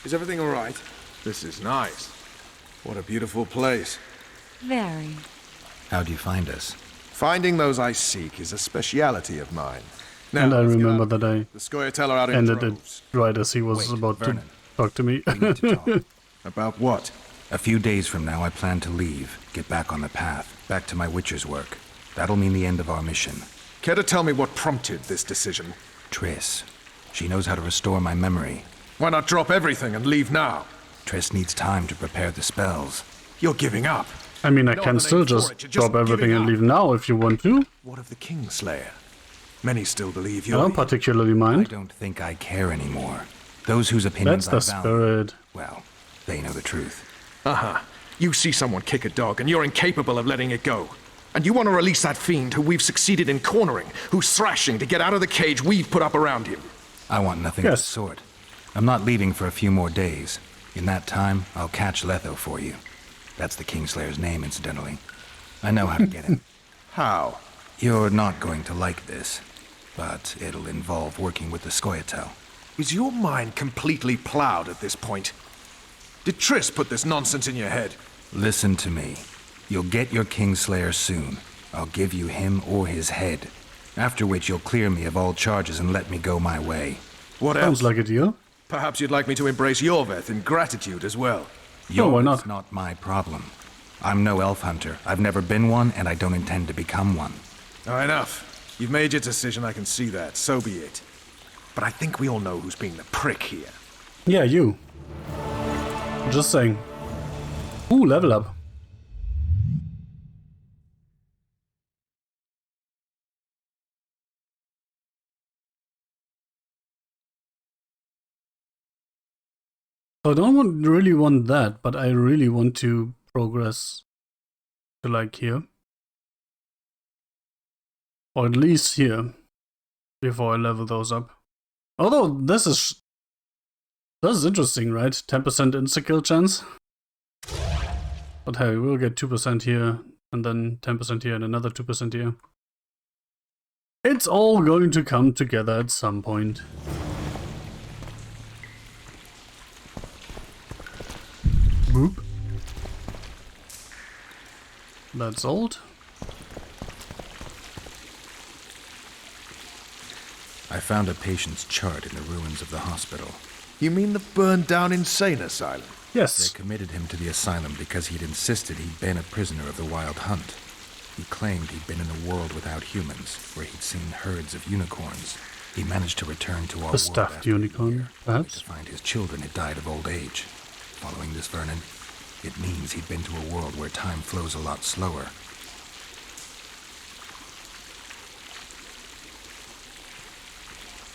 Is everything all right? This is nice. What a beautiful place. Very. How'd you find us? Finding those I seek is a speciality of mine. Now, And I let's get remember out. that I The Squirrel out in ended droves. it right as he was Wait, about Vernon. to talk to me. We need to talk. About what? A few days from now, I plan to leave, get back on the path, back to my witcher's work. That'll mean the end of our mission. Care to tell me what prompted this decision? Triss. She knows how to restore my memory. Why not drop everything and leave now? Triss needs time to prepare the spells. You're giving up. I mean, I No can other still name for just it, you're just drop everything giving and up. leave now if you want to. What of the Kingslayer? Many still believe I you're don't particularly I mind. don't think I care anymore. Those whose opinions That's the I value, spirit. well, they know the truth. Uh-huh. You see someone kick a dog and you're incapable of letting it go. And you want to release that fiend who we've succeeded in cornering, who's thrashing to get out of the cage we've put up around him. I want nothing of the Yes. sort. I'm not leaving for a few more days. In that time, I'll catch Letho for you. That's the Kingslayer's name, incidentally. I know how to get him. How? You're not going to like this, but it'll involve working with the Scoia'tael. Is your mind completely plowed at this point? Did Triss put this nonsense in your head? Listen to me. You'll get your Kingslayer soon. I'll give you him or his head. After which you'll clear me of all charges and let me go my way. What Sounds else? like a deal. Perhaps you'd like me to embrace Yorveth in gratitude as well. Sure, why Yours not? not my problem. I'm no elf hunter. I've never been one, and I don't intend to become one. Enough. You've made your decision, I can see that. So be it. But I think we all know who's being the prick here. Yeah, you. Just saying. Ooh, level up. So I don't really want that, but I really want to progress to like here. Or at least here. Before I level those up. Although this is interesting, right? 10% insta-kill chance. But hey, we'll get 2% here, and then 10% here, and another 2% here. It's all going to come together at some point. Boop. That's old. I found a patient's chart in the ruins of the hospital. You mean the burned down insane asylum? They Yes. committed him to the asylum because he'd insisted he'd been a prisoner of the Wild Hunt. He claimed he'd been in a world without humans, where he'd seen herds of unicorns. He managed to return to our A world stuffed after unicorn, perhaps? to find his children had died of old age. Following this, Vernon, it means he'd been to a world where time flows a lot slower.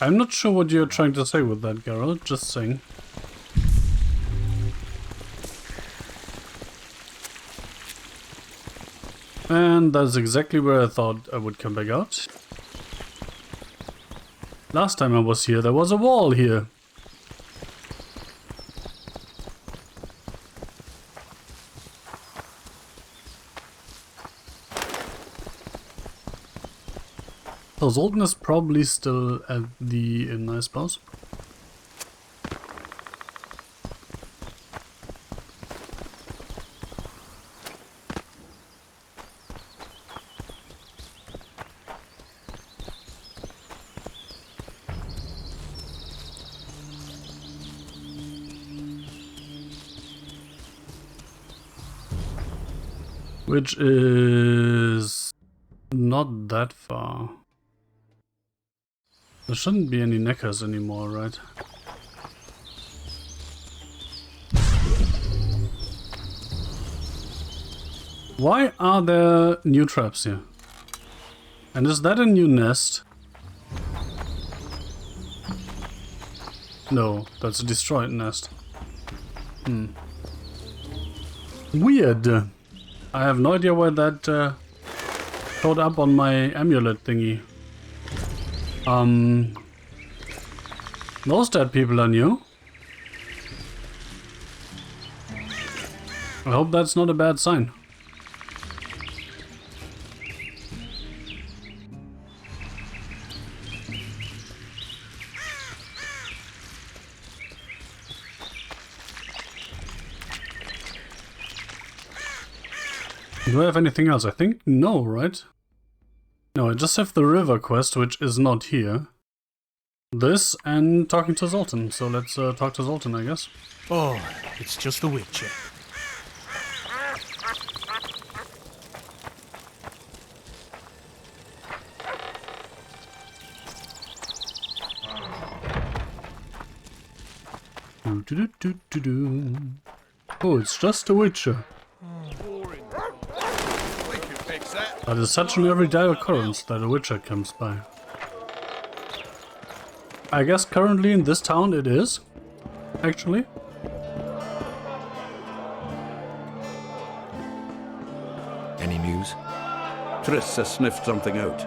I'm not sure what you're trying to say with that, Geralt. Just saying. And that's exactly where I thought I would come back out. Last time I was here, there was a wall here. So Zoltan is probably still at the inn, I suppose. Which is not that far. There shouldn't be any neckers anymore, right? Why are there new traps here? And is that a new nest? No, that's a destroyed nest. Weird. I have no idea why that showed up on my amulet thingy. Those dead people are new. I hope that's not a bad sign. Do I have anything else? I think no, right? No, I just have the river quest, which is not here. This and talking to Zoltan, so let's talk to Zoltan, I guess. Oh, it's just the Witcher. Oh, it's just a Witcher. But it's such an everyday occurrence that a Witcher comes by. I guess currently in this town it is, actually. Any news? Triss has sniffed something out.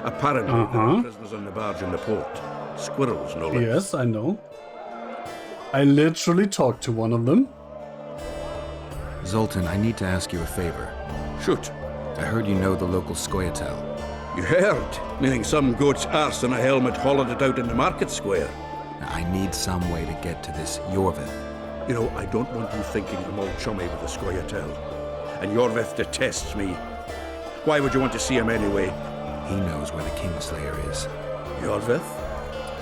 Apparently, there are prisoners on the barge in the port. Squirrels, no less. Yes, I know. I literally talked to one of them. Zoltan, I need to ask you a favor. Shoot. I heard you know the local Squirrel. You heard? Meaning some goat's arse in a helmet hollowed it out in the market square. Now, I need some way to get to this Yorvith. You know, I don't want you thinking I'm all chummy with the Squirrel. And Yorvith detests me. Why would you want to see him anyway? He knows where the Kingslayer is. Yorvith?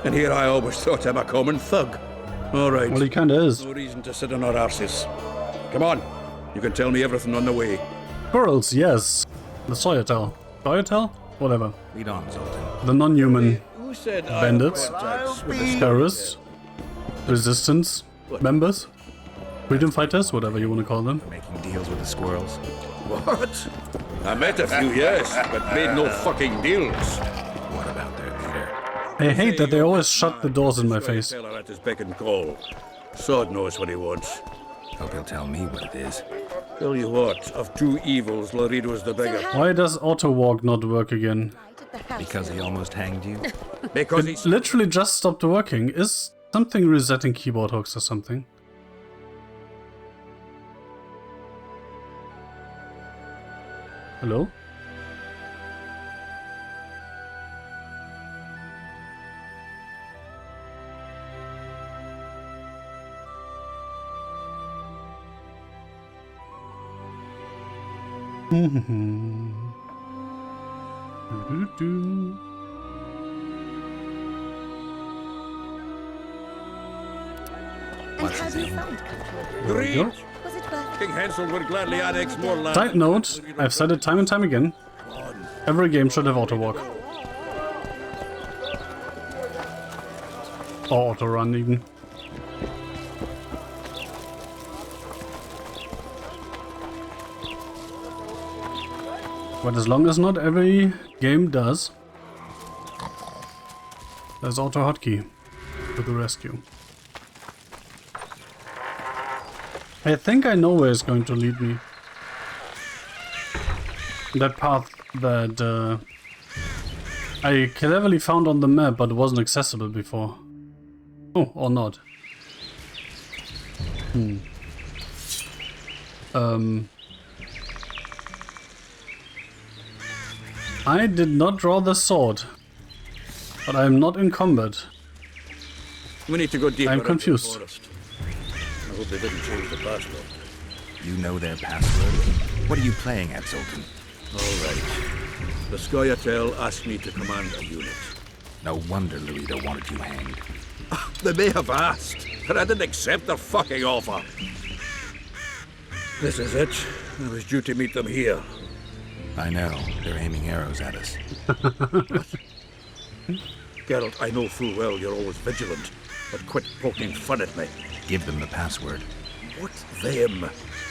And here I always thought him a common thug. All right. Well, he kinda is. No reason to sit on our arses. Come on. You can tell me everything on the way. Squirrels, yes. The Soyatel. Soyatel? Whatever. Lead on, Zoltan. The non-human Who said bandits, terrorists, resistance members, freedom fighters, whatever you want to call them. Making deals with the Squirrels. What? I met a few, yes, but made no fucking deals. What about their leader? I hate that they always shut the doors in my face. Fella at his beck and call. Sod knows what he wants. Hope he'll tell me what it is. Tell you what, of two evils, Laredo's the bigger. Why does auto walk not work again? Because he almost hanged you? Because It he's... literally just stopped working. Is something resetting keyboard hooks or something? Hello? Do-do-do. And how do you find country? There we go. Was it worth King Hansel would gladly annex more land. Side note, I've said it time and time again. Every game should have auto walk. Or auto run even. But as long as not every game does, there's auto hotkey to the rescue. I think I know where it's going to lead me. That path that I cleverly found on the map but wasn't accessible before. Oh, or not. I did not draw the sword, but I am not in combat. We need to go deeper I'm into confused. the forest. I hope they didn't change the password. You know their password? What are you playing at, Zoltan? All right. The Scoia'tael asked me to command a unit. No wonder Louisa wanted you hanged. They may have asked, but I didn't accept their fucking offer. This is it. I was due to meet them here. I know. They're aiming arrows at us. Geralt, I know full well you're always vigilant, but quit poking fun at me. Give them the password. What them?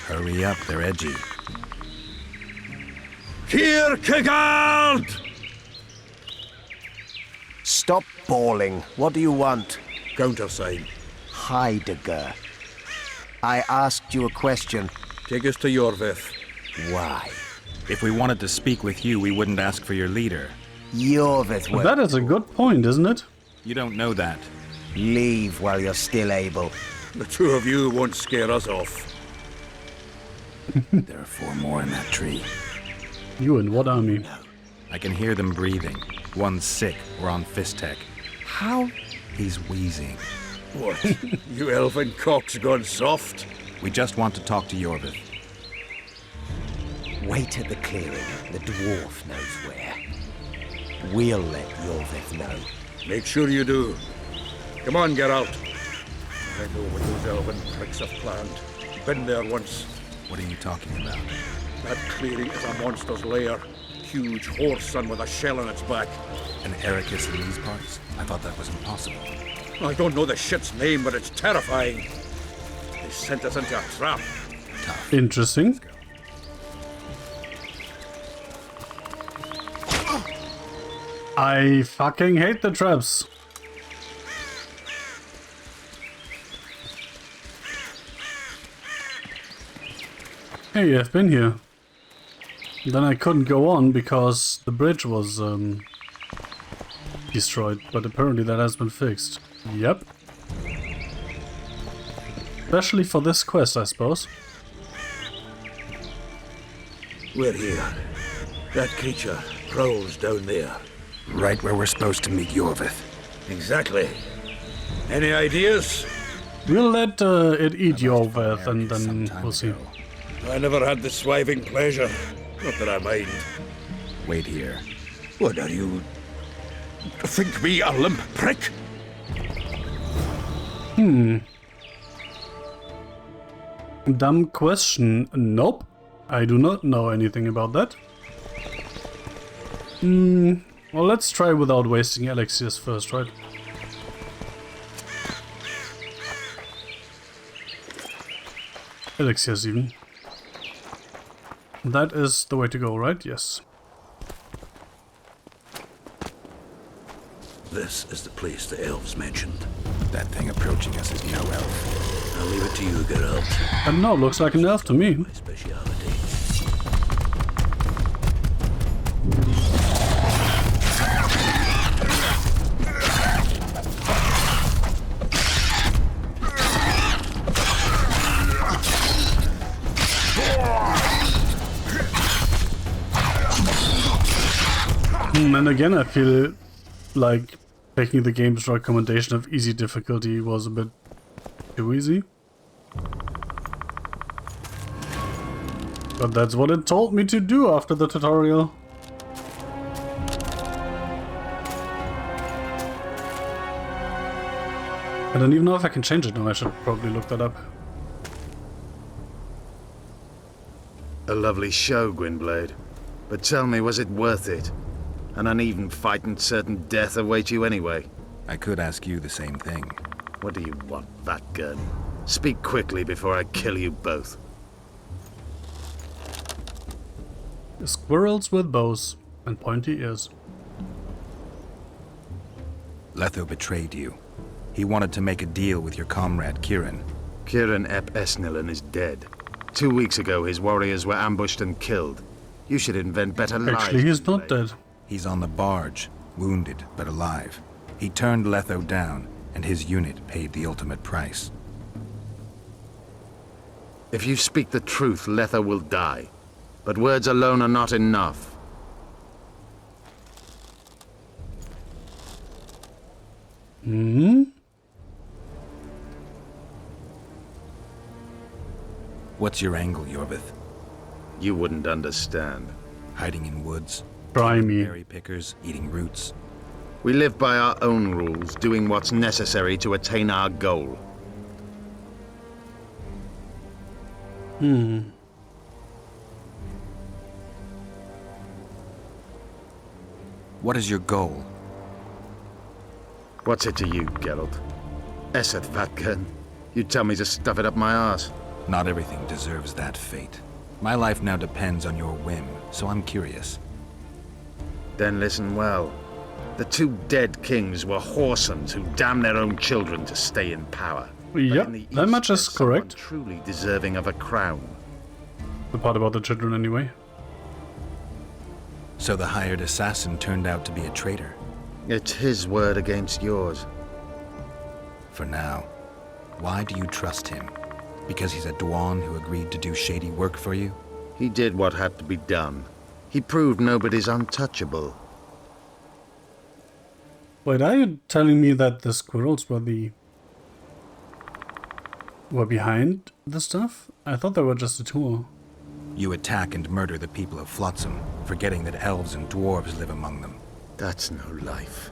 Hurry up, they're edgy. Kierkegaard! Stop bawling. What do you want? Countersign. Heidegger. I asked you a question. Take us to Yorvith. Why? If we wanted to speak with you, we wouldn't ask for your leader. Yorvith will That is a good point, isn't it? You don't know that. leave while you're still able. The two of you won't scare us off. There are 4 more in that tree. You and what army? I can hear them breathing. One's sick or on Fistek. How? He's wheezing. What? You elfin cock's gone soft? We just want to talk to Yorvith. Wait at the clearing. The dwarf knows where. We'll let Yorvith know. Make sure you do. Come on, Geralt. I know what those elven pricks have planned. Been there once. What are you talking about? That clearing is a monster's lair. Huge horse son with a shell on its back. An Ericus in these parts? I thought that was impossible. I don't know the shit's name, but it's terrifying. They sent us into a trap. Tough. Interesting. I fucking hate the traps. Hey, I've been here. Then I couldn't go on because the bridge was destroyed, but apparently that has been fixed. Yep. Especially for this quest, I suppose. We're here. That creature prowls down there. Right where we're supposed to meet Yorvith. Exactly. Any ideas? We'll let it eat Yorvith and then we'll see. I never had the swiving pleasure. Not that I mind. Wait here. What are you... Think me a limp prick? Dumb question. Nope. I do not know anything about that. Well, let's try without wasting elixirs first, right? Elixirs even. That is the way to go, right? Yes. This is the place the elves mentioned. That thing approaching us is no elf. I'll leave it to you, Geralt. And no, looks like an elf to me. My speciality. And again, I feel like taking the game's recommendation of easy difficulty was a bit too easy. But that's what it told me to do after the tutorial. I don't even know if I can change it now. I should probably look that up. A lovely show, Gwynblade. But tell me, was it worth it? An uneven fight and certain death await you anyway. I could ask you the same thing. What do you want, Vatgun? Speak quickly before I kill you both. Squirrels with bows and pointy ears. Letho betrayed you. He wanted to make a deal with your comrade, Kieran. Kieran Ep Esnilin is dead. 2 weeks ago, his warriors were ambushed and killed. You should invent better lies. Actually, he's not dead. He's on the barge, wounded but alive. He turned Letho down, and his unit paid the ultimate price. If you speak the truth, Letho will die. But words alone are not enough. What's your angle, Yorvith? You wouldn't understand. Hiding in woods? Try me. Berry pickers, eating roots? We live by our own rules, doing what's necessary to attain our goal. What is your goal? What's it to you, Geralt? Esset, Vatgun. You tell me to stuff it up my arse. Not everything deserves that fate. My life now depends on your whim, so I'm curious. Then listen well. The 2 dead kings were whoresons who damned their own children to stay in power. But Yep, in the that East, much is there's someone correct. truly deserving of a crown. The part about the children anyway. So the hired assassin turned out to be a traitor. It's his word against yours. For now. Why do you trust him? Because he's a Dwan who agreed to do shady work for you? He did what had to be done. He proved nobody's untouchable. Wait, are you telling me that the squirrels were behind the stuff? I thought they were just a tool. You attack and murder the people of Flotsam, forgetting that elves and dwarves live among them. That's no life.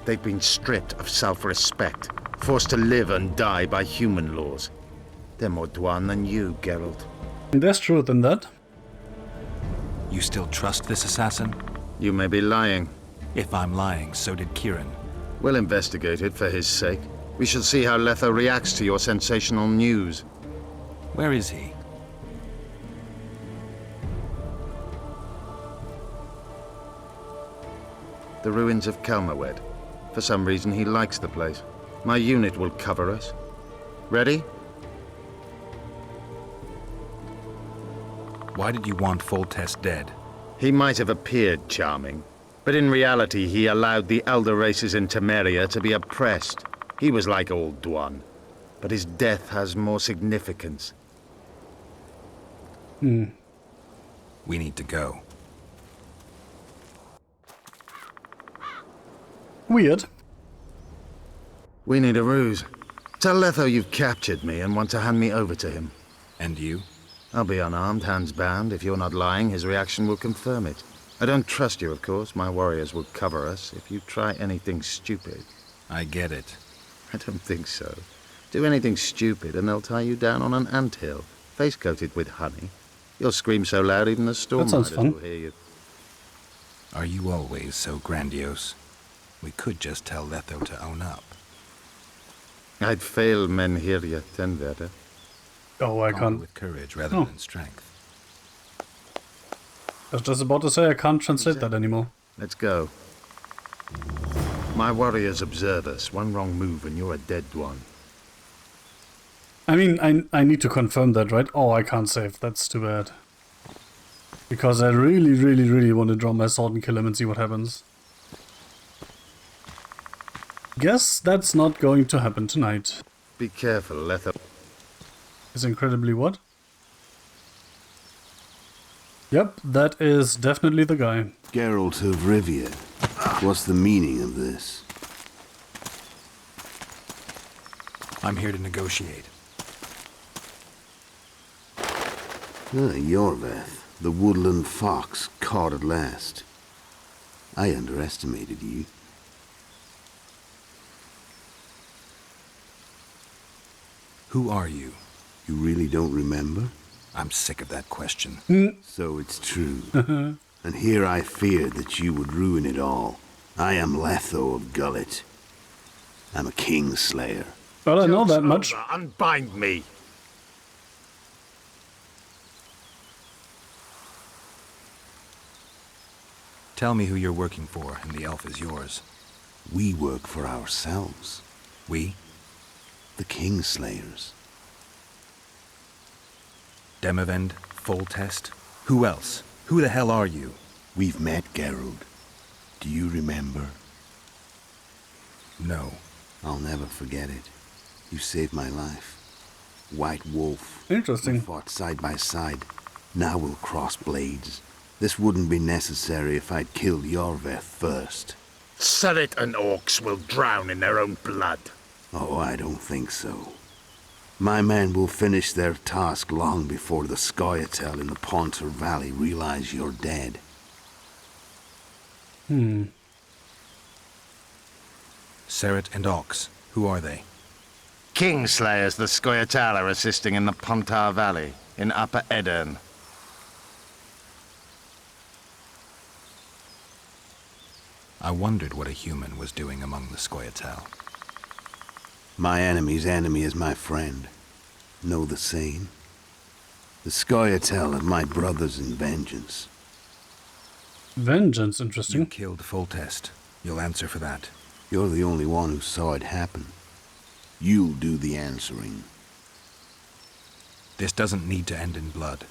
They've been stripped of self-respect, forced to live and die by human laws. They're more Dwan than you, Geralt. There's truth in that. You still trust this assassin? You may be lying. If I'm lying, so did Kieran. We'll investigate it for his sake. We shall see how Letho reacts to your sensational news. Where is he? The ruins of Kelmawed. For some reason, he likes the place. My unit will cover us. Ready? Why did you want Foltest dead? He might have appeared charming, but in reality he allowed the elder races in Temeria to be oppressed. He was like old Dwan, but his death has more significance. We need to go. Weird. We need a ruse. Tell Letho you've captured me and want to hand me over to him. And you? I'll be unarmed, hands bound. If you're not lying, his reaction will confirm it. I don't trust you, of course. My warriors will cover us if you try anything stupid. I get it. I don't think so. Do anything stupid and they'll tie you down on an anthill, face coated with honey. You'll scream so loud even the storm That sounds fun. will hear you. Are you always so grandiose? We could just tell Letho to own up. I'd fail men here yet, Tenverder. Oh, I Only can't. with courage rather Oh. than strength. I was just about to say I can't translate that anymore. Let's go. My warriors observe us. One wrong move and you're a dead one. I mean, I need to confirm that, right? Oh, I can't save. That's too bad. Because I really, really, really want to draw my sword and kill him and see what happens. Guess that's not going to happen tonight. Be careful, Letho. Is incredibly what? Yep, that is definitely the guy. Geralt of Rivia. What's the meaning of this? I'm here to negotiate. Yorveth, the woodland fox, caught at last. I underestimated you. Who are you? You really don't remember? I'm sick of that question. So it's true. And here I feared that you would ruin it all. I am Letho of Gullet. I'm a Kingslayer. Well, I know that much. Unbind me! Tell me who you're working for, and the elf is yours. We work for ourselves. We? The Kingslayers. Demavend? Foltest? Who else? Who the hell are you? We've met, Geralt. Do you remember? No. I'll never forget it. You saved my life. White Wolf. Interesting. We fought side by side. Now we'll cross blades. This wouldn't be necessary if I'd killed Yorveth first. Surret and orcs will drown in their own blood. Oh, I don't think so. My men will finish their task long before the Scoia'tael in the Pontar Valley realize you're dead. Seret and Ox. Who are they? Kingslayers the Scoia'tael are assisting in the Pontar Valley, in Upper Edirn. I wondered what a human was doing among the Scoia'tael. My enemy's enemy is my friend. Know the same? The Scoia'tael are my brothers in vengeance. Vengeance, You interesting. killed Foltest. You'll answer for that. You're the only one who saw it happen. You'll do the answering. This doesn't need to end in blood.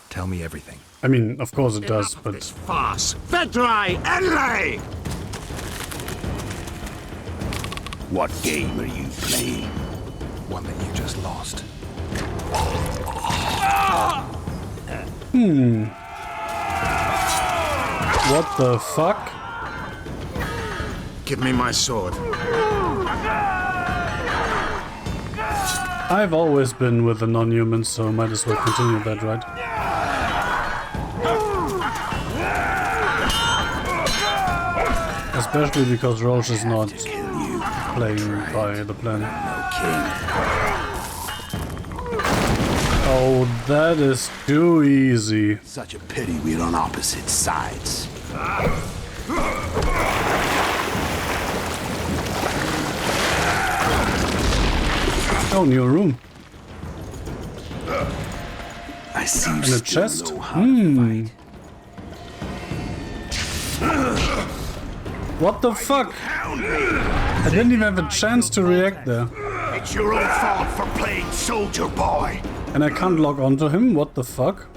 Tell me everything. I mean, of course it does, but Farce! Vedrai! Enlay! What game are you playing? One that you just lost. what the fuck? Give me my sword. I've always been with the non-humans, so might as well continue that, right? Especially because Roche is not Kill you. playing by the plan. No king. Oh, that is too easy. Such a pity we're on opposite sides. Oh, new room. I see you And a still chest? know how to fight. What the fuck? I didn't even have a chance to react there. It's your own fault for playing soldier boy. And I can't log onto him? What the fuck?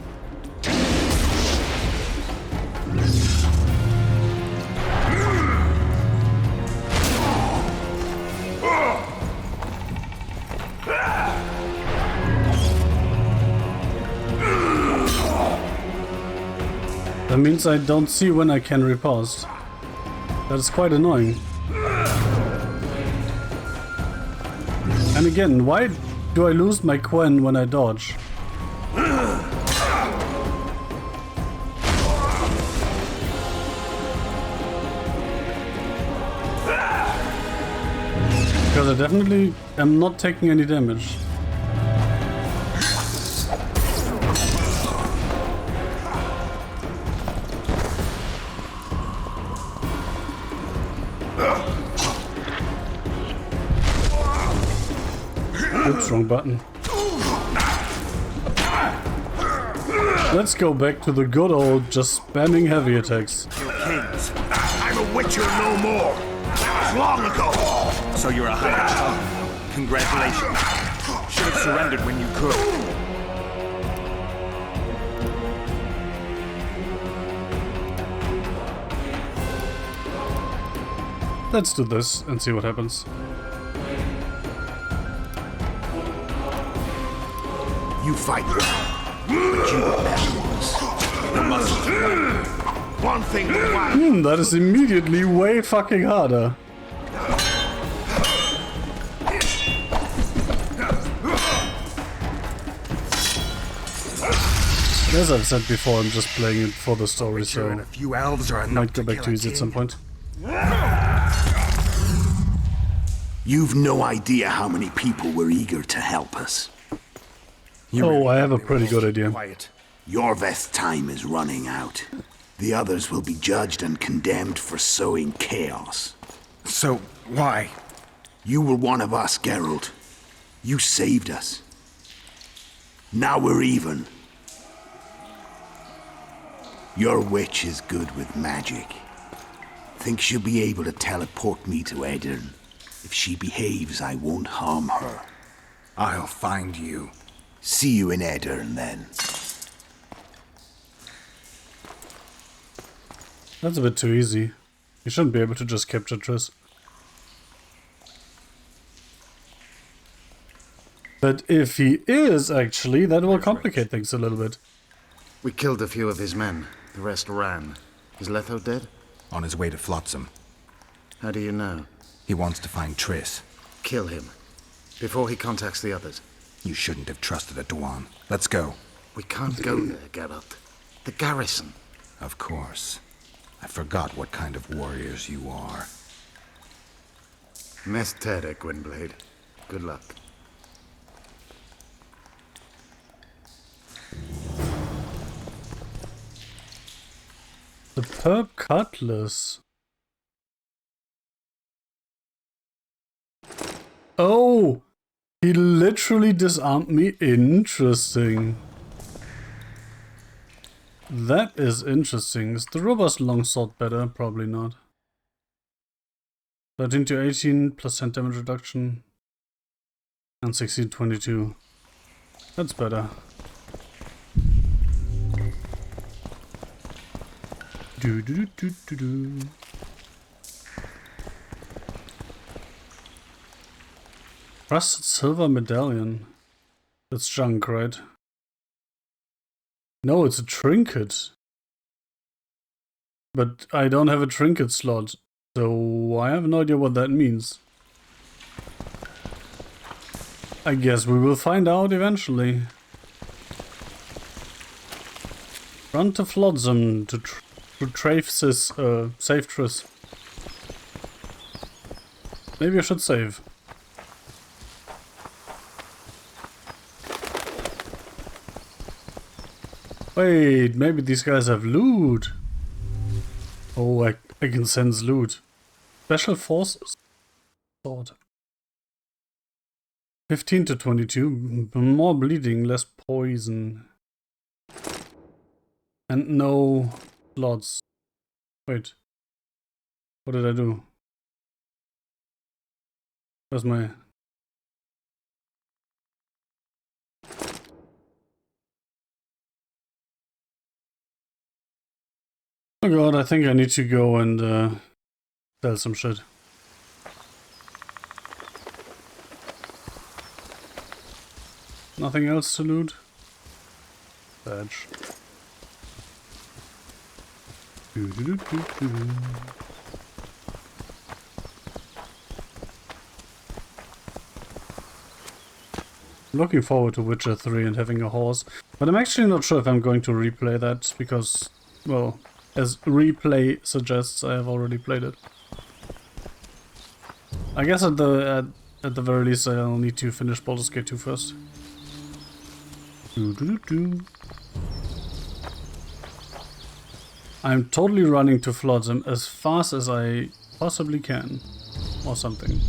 That means I don't see when I can riposte. That is quite annoying. And again, why do I lose my Quen when I dodge? Because I definitely am not taking any damage. Oops, wrong button. Let's go back to the good old just spamming heavy attacks. Kings. I'm a witcher no more. That was long ago. So you're a hired tongue. Congratulations. Should have surrendered when you could. Let's do this and see what happens. You fight well, but you are better ones. The muscles are one thing will want. That is immediately way fucking harder. As I've said before, I'm just playing it for the story, so And a few elves are I enough might go to back kill to a easy at some king. point. You've no idea how many people were eager to help us. Oh, I have a pretty good idea. Quiet. Yorveth's time is running out. The others will be judged and condemned for sowing chaos. So, why? You were one of us, Geralt. You saved us. Now we're even. Your witch is good with magic. Think she'll be able to teleport me to Edirn. If she behaves, I won't harm her. I'll find you. See you in Edirn, then. That's a bit too easy. You shouldn't be able to just capture Triss. But if he is, actually, that will complicate things a little bit. We killed a few of his men. The rest ran. Is Letho dead? On his way to Flotsam. How do you know? He wants to find Triss. Kill him. Before he contacts the others. You shouldn't have trusted a Dwan. Let's go. We can't go there, Geralt. The garrison. Of course. I forgot what kind of warriors you are. Mestere, Gwynblade. Good luck. Superb cutlass. Oh! He literally disarmed me. Interesting. That is interesting. Is the robust longsword better? Probably not. 13 to 18 plus 10 damage reduction. And 16 to 22. That's better. Do do do do do. Rusted silver medallion. That's junk, right? No, it's a trinket. But I don't have a trinket slot, so I have no idea what that means. I guess we will find out eventually. Run to Flotsam to save Triss. Maybe I should save. Wait, maybe these guys have loot. Oh, I can sense loot. Special forces? Sword. 15 to 22. More bleeding, less poison. And no slots. Wait. What did I do? Where's my... Oh god, I think I need to go and sell some shit. Nothing else to loot? Badge. Looking forward to Witcher 3 and having a horse, but I'm actually not sure if I'm going to replay that because, well, as replay suggests, I have already played it. I guess at the very least I'll need to finish Baldur's Gate 2 first. I'm totally running to Flotsam as fast as I possibly can, or something.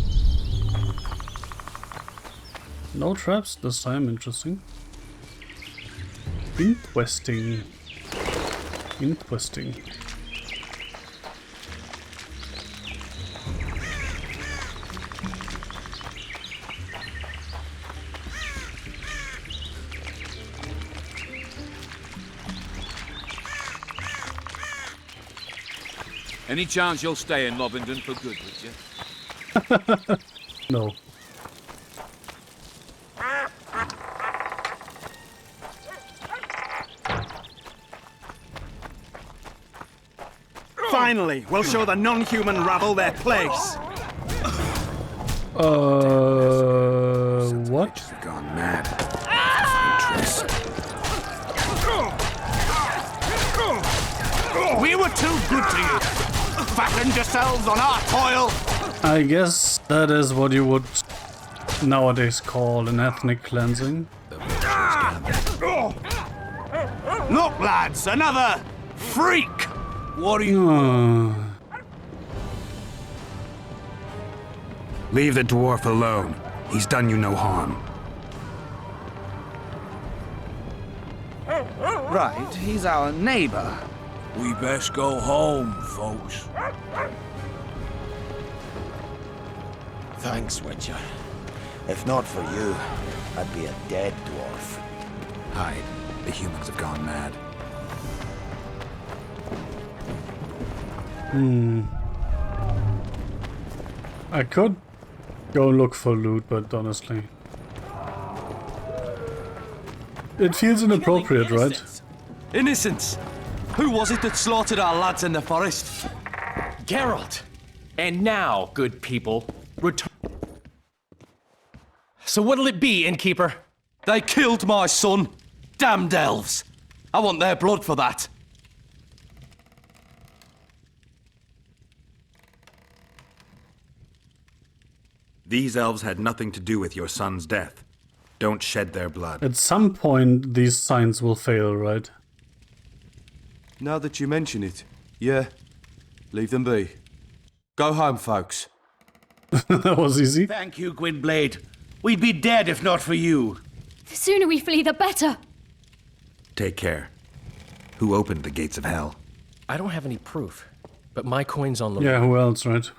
No traps this time, interesting. Interesting. Interesting. Any chance you'll stay in Lobington for good, would you? No. Finally, we'll show the non-human rabble their place. What? Have gone mad. We were too good to you. Fattened yourselves on our toil. I guess that is what you would nowadays call an ethnic cleansing. Look, lads, another freak. What are you? Leave the dwarf alone. He's done you no harm. Right, he's our neighbor. We best go home, folks. Thanks, Witcher. If not for you, I'd be a dead dwarf. Hide. The humans have gone mad. I could go look for loot, but honestly... It feels inappropriate, right? Innocents! Who was it that slaughtered our lads in the forest? Geralt! And now, good people, return. So what'll it be, innkeeper? They killed my son. Damned elves. I want their blood for that. These elves had nothing to do with your son's death. Don't shed their blood. At some point, these signs will fail, right? Now that you mention it, yeah. Leave them be. Go home, folks. That was easy. Thank you, Gwynblade. We'd be dead if not for you. The sooner we flee, the better. Take care. Who opened the gates of hell? I don't have any proof, but my coin's on the Yeah, who else, right?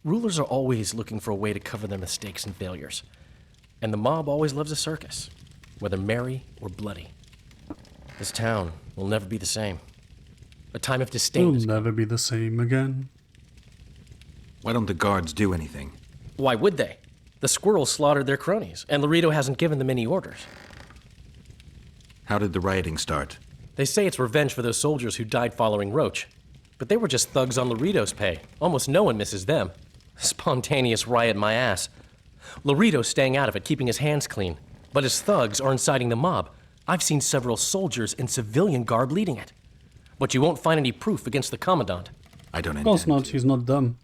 Rulers are always looking for a way to cover their mistakes and failures. And the mob always loves a circus, whether merry or bloody. This town will never be the same. A time of disdain. It'll never be the same again. Why don't the guards do anything? Why would they? The Squirrels slaughtered their cronies, and Laredo hasn't given them any orders. How did the rioting start? They say it's revenge for those soldiers who died following Roach. But they were just thugs on Laredo's pay. Almost no one misses them. Spontaneous riot my ass. Laredo's staying out of it, keeping his hands clean. But his thugs are inciting the mob. I've seen several soldiers in civilian garb leading it. But you won't find any proof against the Commandant. I don't Of course not, he's not dumb.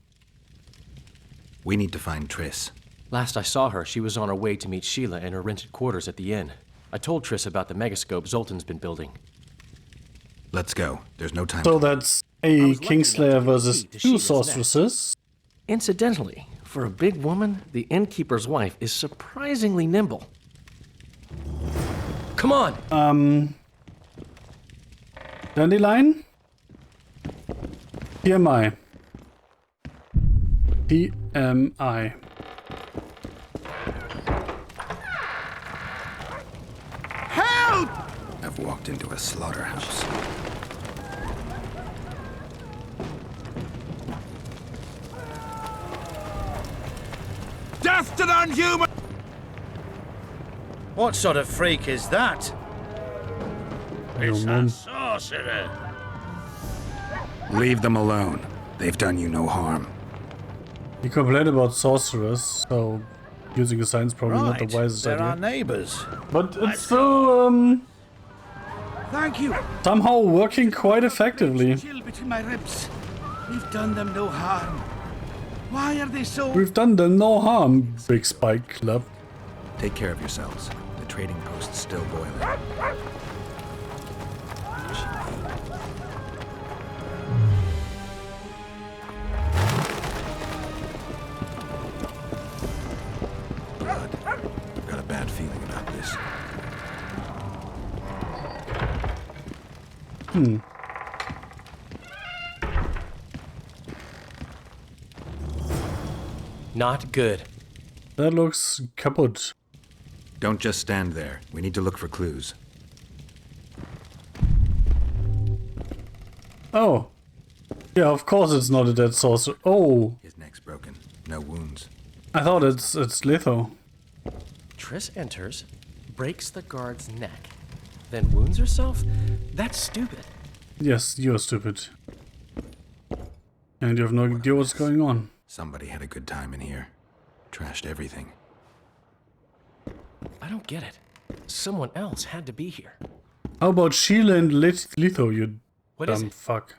We need to find Triss. Last I saw her, she was on her way to meet Sheila in her rented quarters at the inn. I told Triss about the megascope Zoltan's been building. Let's go. There's no time. So that's a Kingslayer versus two sorceresses. Incidentally, for a big woman, the innkeeper's wife is surprisingly nimble. Come on! Dandelion? TMI. TMI. Help! I've walked into a slaughterhouse. Death to the unhuman! What sort of freak is that? It's a sorcerer. Leave them alone. They've done you no harm. You complained about sorcerers, so using a sign's probably not the wisest they're idea. our neighbors. But it's still, Thank you. somehow working quite effectively. Chill between my ribs. We've done them no harm. Why are they so... We've done them no harm, Big Spike Club. Take care of yourselves. The trading post's still boiling. Blood. I've got a bad feeling about this. Not good. That looks kaputt. Don't just stand there. We need to look for clues. Oh. Yeah, of course it's not a dead sorcerer. Oh. His neck's broken. No wounds. I thought it's litho. Triss enters, breaks the guard's neck, then wounds herself? That's stupid. Yes, you're stupid. And you have no idea what's going on. Somebody had a good time in here. Trashed everything. I don't get it. Someone else had to be here. How about Sheila and Litho, you What is dumb it? fuck?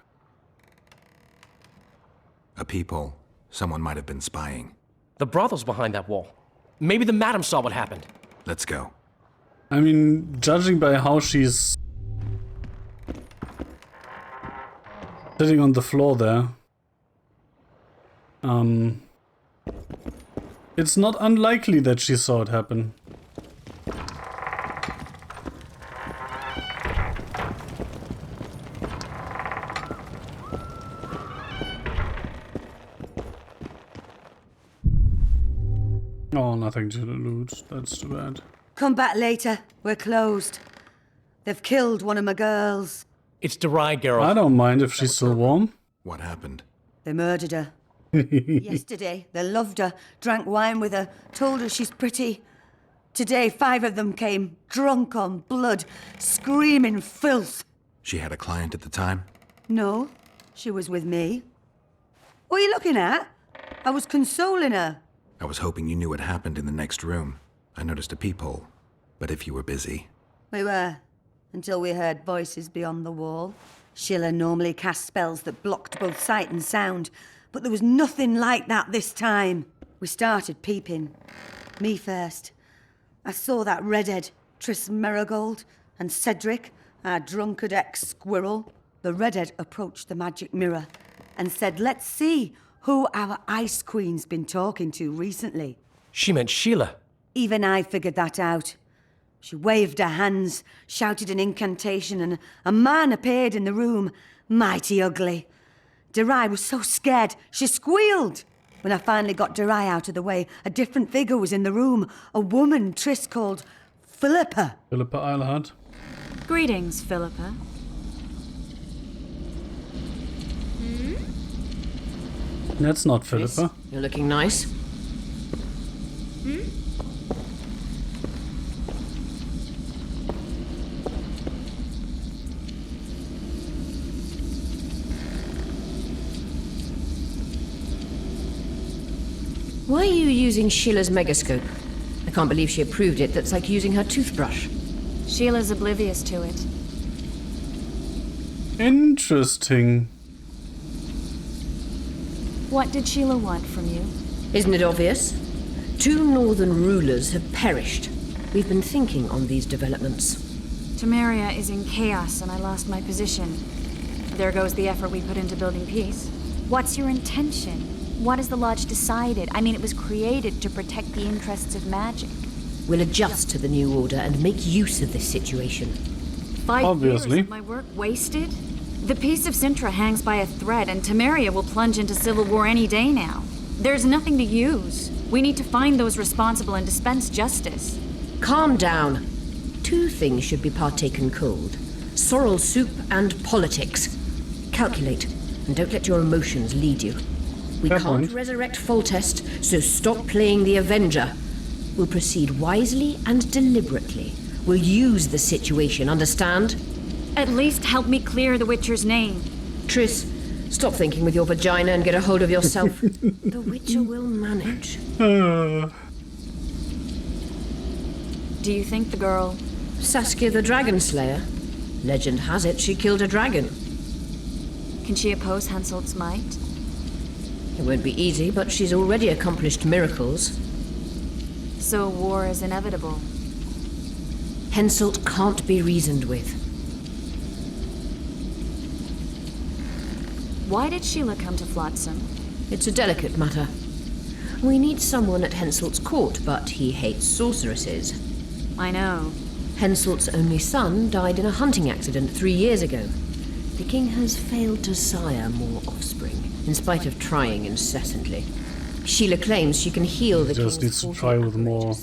A peephole. Someone might have been spying. The brothel's behind that wall. Maybe the madam saw what happened. Let's go. I mean, judging by how she's sitting on the floor there, it's not unlikely that she saw it happen. Oh, nothing to loot. That's too bad. Come back later. We're closed. They've killed one of my girls. It's Darai, Geralt. I don't mind if she's still warm. What happened? They murdered her. Yesterday, they loved her, drank wine with her, told her she's pretty. Today, 5 of them came, drunk on blood, screaming filth. She had a client at the time? No, she was with me. What are you looking at? I was consoling her. I was hoping you knew what happened in the next room. I noticed a peephole. But if you were busy... We were, until we heard voices beyond the wall. Sheila normally cast spells that blocked both sight and sound, but there was nothing like that this time. We started peeping. Me first. I saw that redhead, Triss Merigold, and Cedric, our drunkard ex-squirrel. The redhead approached the magic mirror and said, let's see who our Ice Queen's been talking to recently. She meant Sheila. Even I figured that out. She waved her hands, shouted an incantation, and a man appeared in the room, mighty ugly. Darai was so scared, she squealed. When I finally got Darai out of the way, a different figure was in the room, a woman Triss called Philippa. Philippa Eilhart. Greetings, Philippa. That's not Philippa. You're looking nice. Why are you using Sheila's megascope? I can't believe she approved it. That's like using her toothbrush. Sheila's oblivious to it. Interesting. What did Sheila want from you? Isn't it obvious? 2 northern rulers have perished. We've been thinking on these developments. Temeria is in chaos and I lost my position. There goes the effort we put into building peace. What's your intention? What has the Lodge decided? I mean, it was created to protect the interests of magic. We'll adjust to the new order and make use of this situation. 5 years of my work wasted? The peace of Sintra hangs by a thread, and Temeria will plunge into civil war any day now. There's nothing to use. We need to find those responsible and dispense justice. Calm down. 2 things should be partaken cold. Sorrel soup and politics. Calculate, and don't let your emotions lead you. We can't resurrect Foltest, so stop playing the Avenger. We'll proceed wisely and deliberately. We'll use the situation, understand? At least help me clear the Witcher's name. Triss, stop thinking with your vagina and get a hold of yourself. The Witcher will manage. Do you think the girl... Saskia the Dragon Slayer? Legend has it she killed a dragon. Can she oppose Henselt's might? It won't be easy, but she's already accomplished miracles. So war is inevitable. Henselt can't be reasoned with. Why did Sheila come to Flotsam? It's a delicate matter. We need someone at Henselt's court, but he hates sorceresses. I know. Henselt's only son died in a hunting accident 3 years ago. The king has failed to sire more offspring, in spite of trying incessantly. Sheila claims she can heal the just needs to try with more,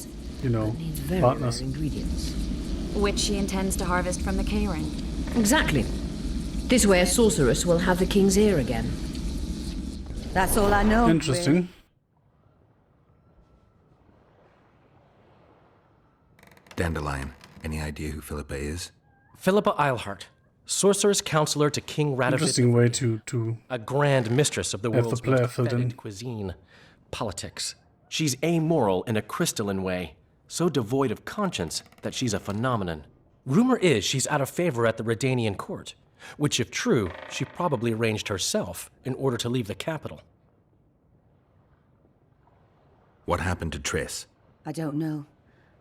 you know, partners. Ingredients. Which she intends to harvest from the K-ring. Exactly. This way a sorceress will have the king's ear again. That's all I know. Interesting. Really. Dandelion, any idea who Philippa is? Philippa Eilhart, sorceress counselor to King Radovid. Interesting way to a grand mistress of the have world's the player most filled in. fetid cuisine, politics. She's amoral in a crystalline way, so devoid of conscience that she's a phenomenon. Rumor is she's out of favor at the Redanian court, which, if true, she probably arranged herself in order to leave the capital. What happened to Triss? I don't know.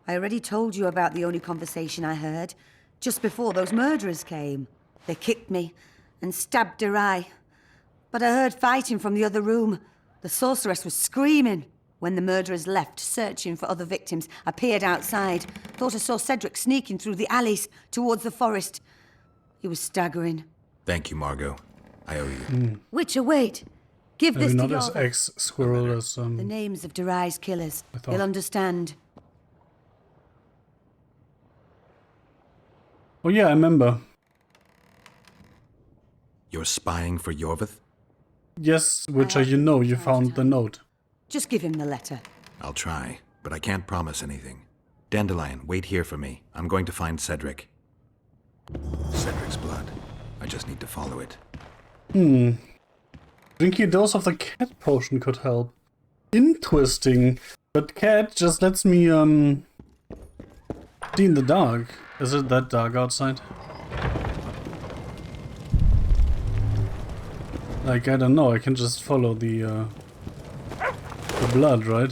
I already told you about the only conversation I heard, just before those murderers came. They kicked me and stabbed her eye. But I heard fighting from the other room. The sorceress was screaming. When the murderers left, searching for other victims, I peered outside. Thought I saw Cedric sneaking through the alleys towards the forest. He was staggering. Thank you, Margot. I owe you. Witcher, wait. Give this Maybe to not as your... ex-Squirrel as The names of Derai's killers. thought. He'll understand. Oh yeah, I remember. You're spying for Yorvith? Yes, Witcher, you know you found the note. Just give him the letter. I'll try, but I can't promise anything. Dandelion, wait here for me. I'm going to find Cedric. Cedric's blood. I just need to follow it. Drinking a dose of the cat potion could help. Interesting. But cat just lets me, see in the dark. Is it that dark outside? Like, I don't know, I can just follow the blood, right?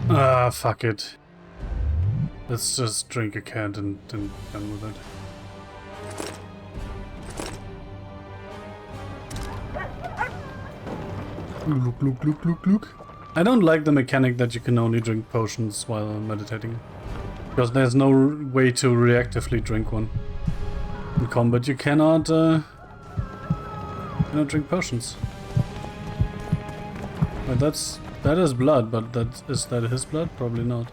Ah, fuck it. Let's just drink a cat and done with it. Look. I don't like the mechanic that you can only drink potions while meditating. Because there's no way to reactively drink one. In combat you cannot drink potions. But that is blood, but is that his blood? Probably not.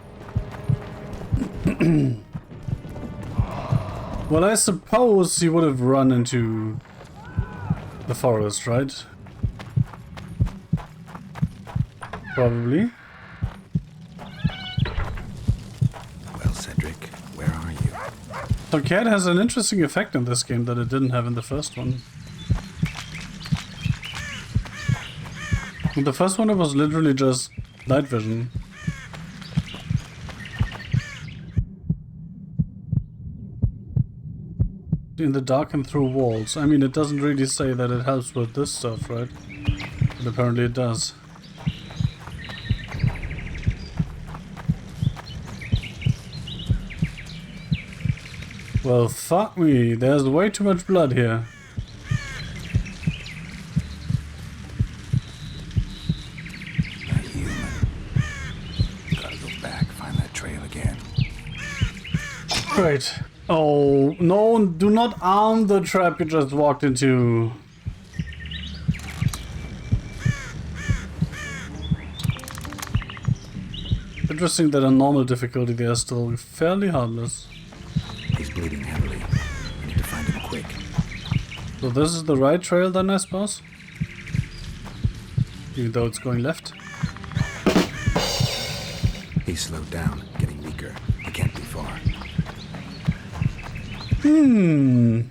Well, I suppose he would have run into the forest, right? Probably. Well, Cedric, where are you? So cat has an interesting effect in this game that it didn't have in the first one. And the first one, it was literally just night vision. In the dark and through walls. I mean, it doesn't really say that it helps with this stuff, right? But apparently it does. Well, fuck me. There's way too much blood here. Not human. Gotta go back, find that trail again. Great. Oh, no, do not arm the trap you just walked into. Interesting that on normal difficulty they are still fairly harmless. He's bleeding heavily. We need to find him quick. So this is the right trail then, I suppose? Even though it's going left. He's slowed down, getting weaker. He can't be far. The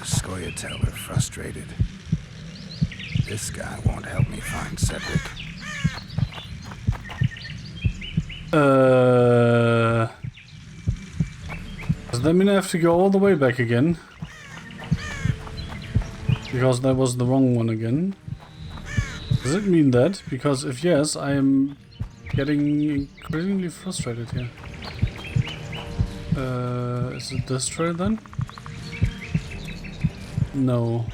Squirrels are frustrated. This guy won't help me find Cedric. Does that mean I have to go all the way back again? Because that was the wrong one again. Does it mean that? Because if yes, I am getting increasingly frustrated here. Is it this trail then? No.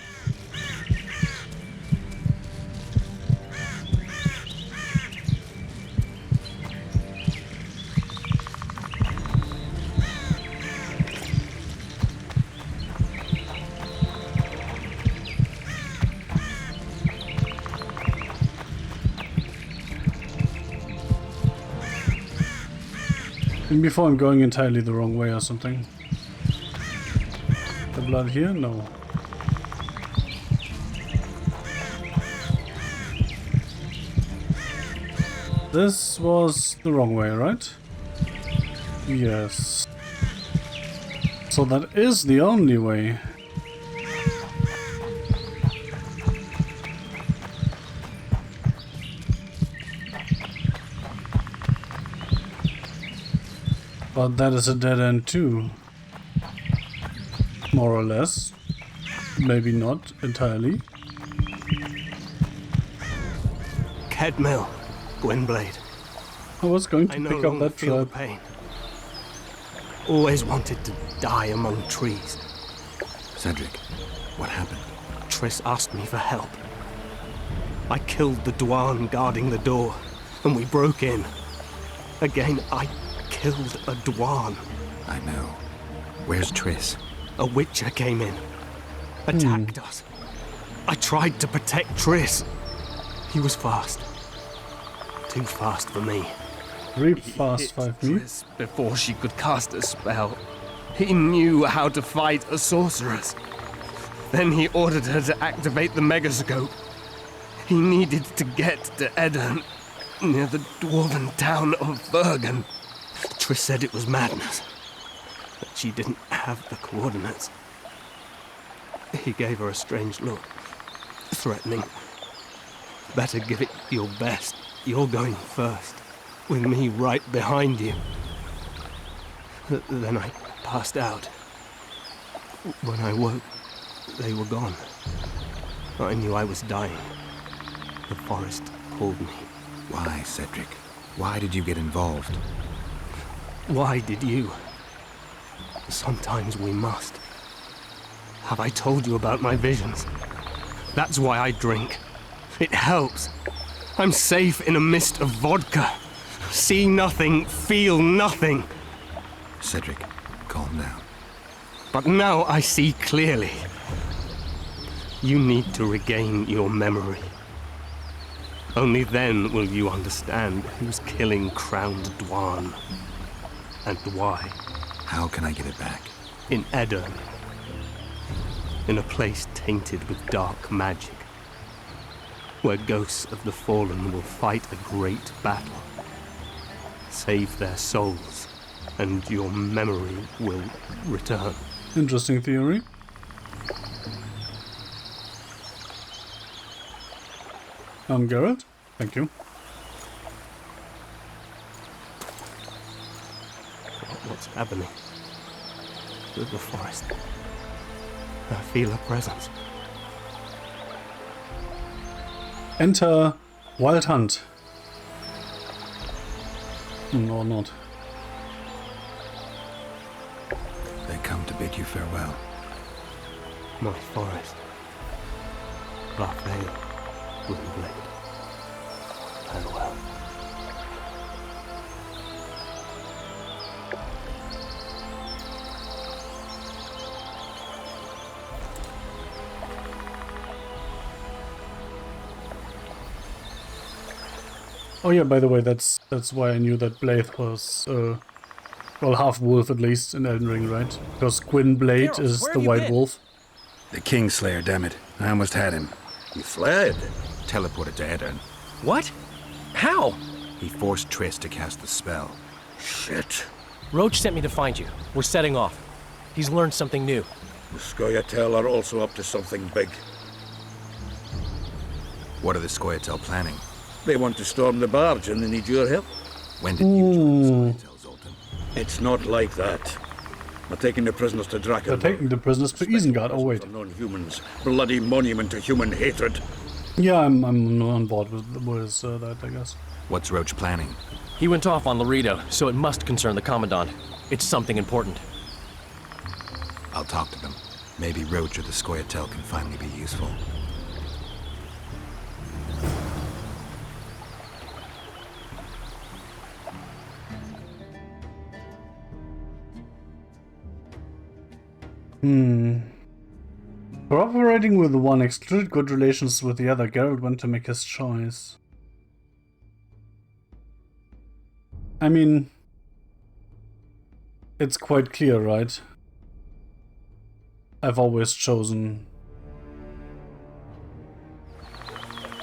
And before I'm going entirely the wrong way or something. The blood here? No. This was the wrong way, right? Yes. So that is the only way. But that is a dead end too. More or less. Maybe not entirely. Kedmill, Gwynblade. I was going to I no pick up longer that feel the trap. pain. Always wanted to die among trees. Cedric, what happened? Triss asked me for help. I killed the Dwan guarding the door, and we broke in. Again, I killed a Dwan. I know. Where's Triss? A Witcher came in, attacked us. I tried to protect Triss. He was fast. Too fast for me. Very fast, 5 me. Triss before she could cast a spell. He knew how to fight a sorceress. Then he ordered her to activate the megascope. He needed to get to Edirn, near the dwarven town of Bergen. Triss said it was madness, that she didn't have the coordinates. He gave her a strange look, threatening. Better give it your best. You're going first, with me right behind you. Then I passed out. When I woke, they were gone. I knew I was dying. The forest pulled me. Why, Cedric? Why did you get involved? Why did you? Sometimes we must. Have I told you about my visions? That's why I drink. It helps. I'm safe in a mist of vodka. See nothing, feel nothing. Cedric, calm down. But now I see clearly. You need to regain your memory. Only then will you understand who's killing Crowned Dwan. And why. How can I get it back? In Edirn. In a place tainted with dark magic. Where ghosts of the fallen will fight a great battle. Save their souls, and your memory will return. Interesting theory. Geralt? Thank you. What's happening? With the forest. I feel a presence. Enter Wild Hunt. Or not. They come to bid you farewell. My forest. Black veil. Blue blade. Farewell. Oh yeah, by the way, that's why I knew that Blade was, well, half wolf at least in Elden Ring, right? Because Gwyn Blade is the white wolf. The Kingslayer, damn it. I almost had him. He fled. Teleported to Edirn. What? How? He forced Triss to cast the spell. Shit. Roach sent me to find you. We're setting off. He's learned something new. The Scoia'tael are also up to something big. What are the Scoia'tael planning? They want to storm the barge and they need your help. When did you join the Scoia'tael, Zoltan? It's not like that. They're taking the prisoners to Draken. They're taking the prisoners to Isengard. Oh wait. Non-humans. Bloody monument to human hatred. Yeah, I'm on board with that, I guess. What's Roach planning? He went off on Laredo, so it must concern the Commandant. It's something important. I'll talk to them. Maybe Roach or the Scoia'tael can finally be useful. Cooperating with the one excluded good relations with the other. Geralt went to make his choice. I mean, it's quite clear, right? I've always chosen,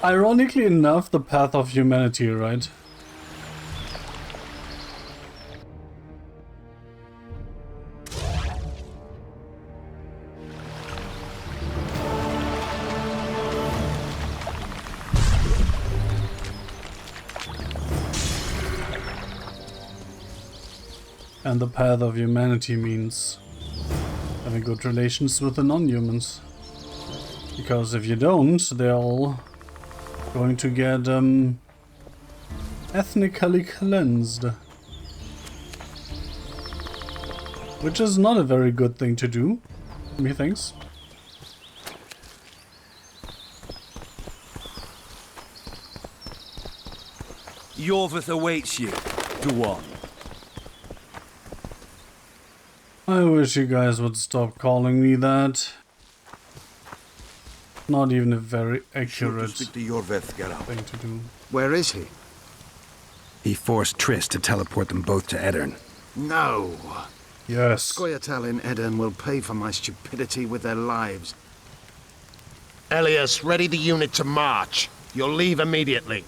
ironically enough, the path of humanity, right? And the path of humanity means having good relations with the non-humans. Because if you don't, they're all going to get ethnically cleansed. Which is not a very good thing to do, methinks. Yorvith awaits you. Go on. I wish you guys would stop calling me that. Not even a very accurate Speak to Yorvith, Geralt. thing to do. Where is he? He forced Triss to teleport them both to Edirn. No. Yes. Scoia'tael in Edirn will pay for my stupidity with their lives. Elias, ready the unit to march. You'll leave immediately.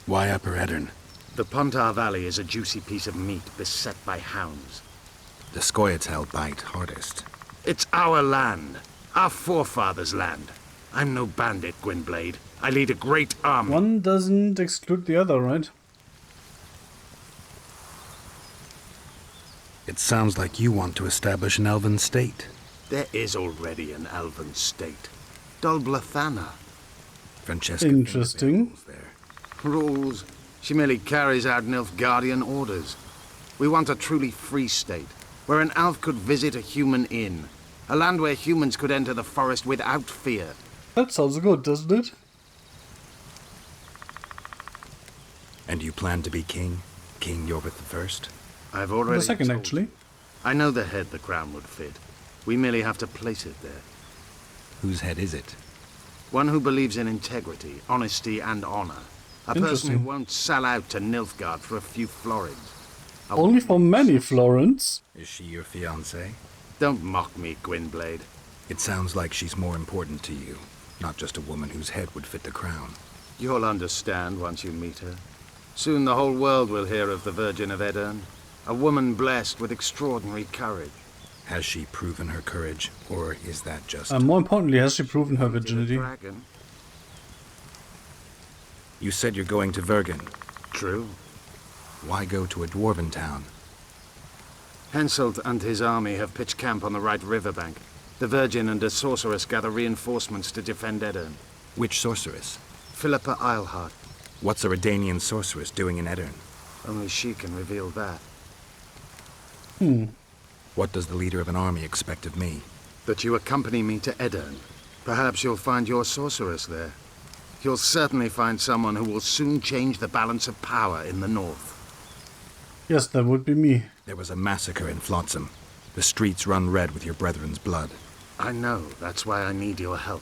Why Upper Edirn? The Pontar Valley is a juicy piece of meat beset by hounds. The Scoia'tael bite hardest. It's our land. Our forefathers' land. I'm no bandit, Gwynblade. I lead a great army. One doesn't exclude the other, right? It sounds like you want to establish an elven state. There is already an elven state. Dol Blathana. Francesca. Interesting. Rules. She merely carries out Nilfgaardian orders. We want a truly free state, where an elf could visit a human inn. A land where humans could enter the forest without fear. That sounds good, doesn't it? And you plan to be king? King Yorvith I? I've already The second, told actually. you. I know the head the crown would fit. We merely have to place it there. Whose head is it? One who believes in integrity, honesty, and honor. A person who Interesting. won't sell out to Nilfgaard for a few florins. A Only for many florins. Is she your fiancée? Don't mock me, Gwynblade. It sounds like she's more important to you, not just a woman whose head would fit the crown. You'll understand once you meet her. Soon the whole world will hear of the Virgin of Edirn. A woman blessed with extraordinary courage. Has she proven her courage, or is that just... more importantly, has she proven her virginity? You said you're going to Vergen. True. Why go to a dwarven town? Henselt and his army have pitched camp on the right riverbank. The Virgin and a sorceress gather reinforcements to defend Edirn. Which sorceress? Philippa Eilhart. What's a Redanian sorceress doing in Edirn? Only she can reveal that. What does the leader of an army expect of me? That you accompany me to Edirn. Perhaps you'll find your sorceress there. You'll certainly find someone who will soon change the balance of power in the north. Yes, that would be me. There was a massacre in Flotsam. The streets run red with your brethren's blood. I know. That's why I need your help.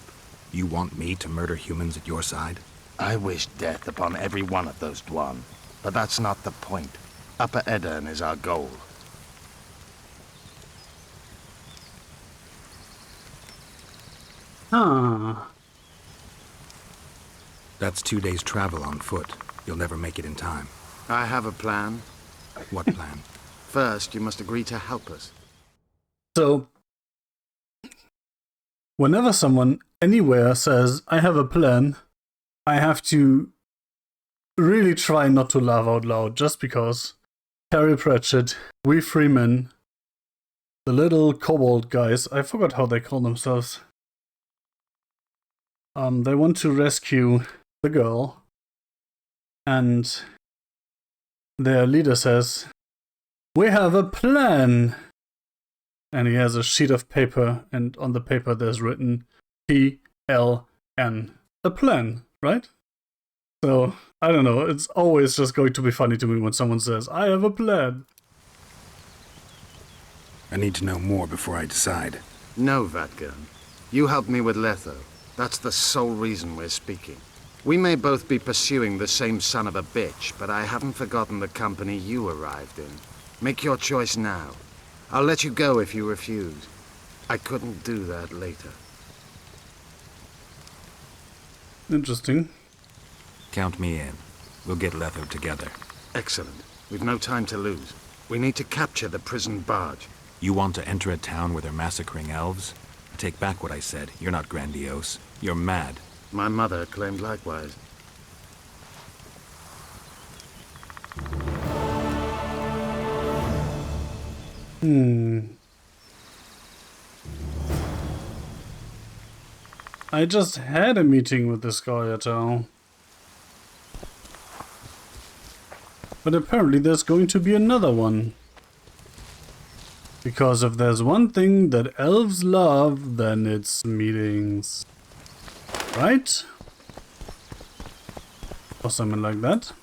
You want me to murder humans at your side? I wish death upon every one of those Dwan. But that's not the point. Upper Edirn is our goal. That's 2 days' travel on foot. You'll never make it in time. I have a plan. What plan? First, you must agree to help us. So, whenever someone anywhere says, I have a plan, I have to really try not to laugh out loud, just because Terry Pratchett, we Freemen, the little kobold guys, I forgot how they call themselves. They want to rescue the girl, and their leader says, we have a plan! And he has a sheet of paper, and on the paper there's written P-L-N. A plan, right? So, I don't know, it's always just going to be funny to me when someone says, I have a plan. I need to know more before I decide. No, Vatgern. You helped me with Letho. That's the sole reason we're speaking. We may both be pursuing the same son of a bitch, but I haven't forgotten the company you arrived in. Make your choice now. I'll let you go if you refuse. I couldn't do that later. Interesting. Count me in. We'll get Letho together. Excellent. We've no time to lose. We need to capture the prison barge. You want to enter a town where they're massacring elves? I take back what I said. You're not grandiose. You're mad. My mother claimed likewise. I just had a meeting with this guy at all. But apparently there's going to be another one. Because if there's one thing that elves love, then it's meetings. Right? Or something like that.